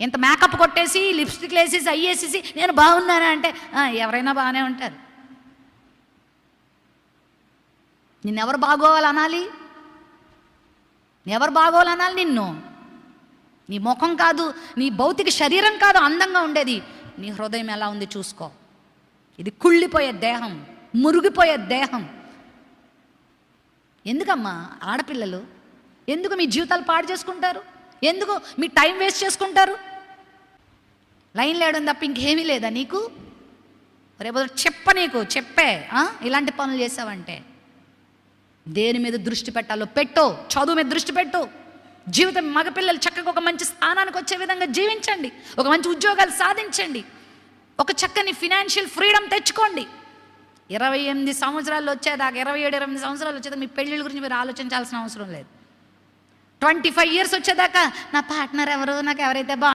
ఇంత మేకప్ కొట్టేసి లిప్స్టిక్లు వేసేసి అయ్యేసేసి నేను బాగున్నానా అంటే ఎవరైనా బాగానే ఉంటారు. నిన్నెవరు బాగోవాలనాలి? ఎవరు బాగోవాలనాలి నిన్ను? నీ ముఖం కాదు, నీ భౌతిక శరీరం కాదు అందంగా ఉండేది, నీ హృదయం ఎలా ఉంది చూసుకో. ఇది కుళ్ళిపోయే దేహం, మురిగిపోయే దేహం. ఎందుకమ్మా ఆడపిల్లలు ఎందుకు మీ జీవితాలు పాడు చేసుకుంటారు? ఎందుకు మీ టైం వేస్ట్ చేసుకుంటారు? లైన్ లేయడం తప్ప ఇంకేమీ లేదా నీకు? రేపు నీకు చెప్పే ఇలాంటి పనులు చేసావంటే దేని మీద దృష్టి పెట్టాలో పెట్టో, చదువు మీద దృష్టి పెట్టు. జీవితం మగపిల్లలు చక్కగా ఒక మంచి స్థానానికి వచ్చే విధంగా జీవించండి, ఒక మంచి ఉద్యోగాలు సాధించండి, ఒక చక్కని ఫినాన్షియల్ ఫ్రీడమ్ తెచ్చుకోండి. 28 సంవత్సరాలు వచ్చేదాకా 27-28 సంవత్సరాలు వచ్చేదాకా మీ పెళ్ళిళ్ళ గురించి మీరు ఆలోచించాల్సిన అవసరం లేదు. 25 years వచ్చేదాకా నా పార్ట్నర్ ఎవరు, నాకు ఎవరైతే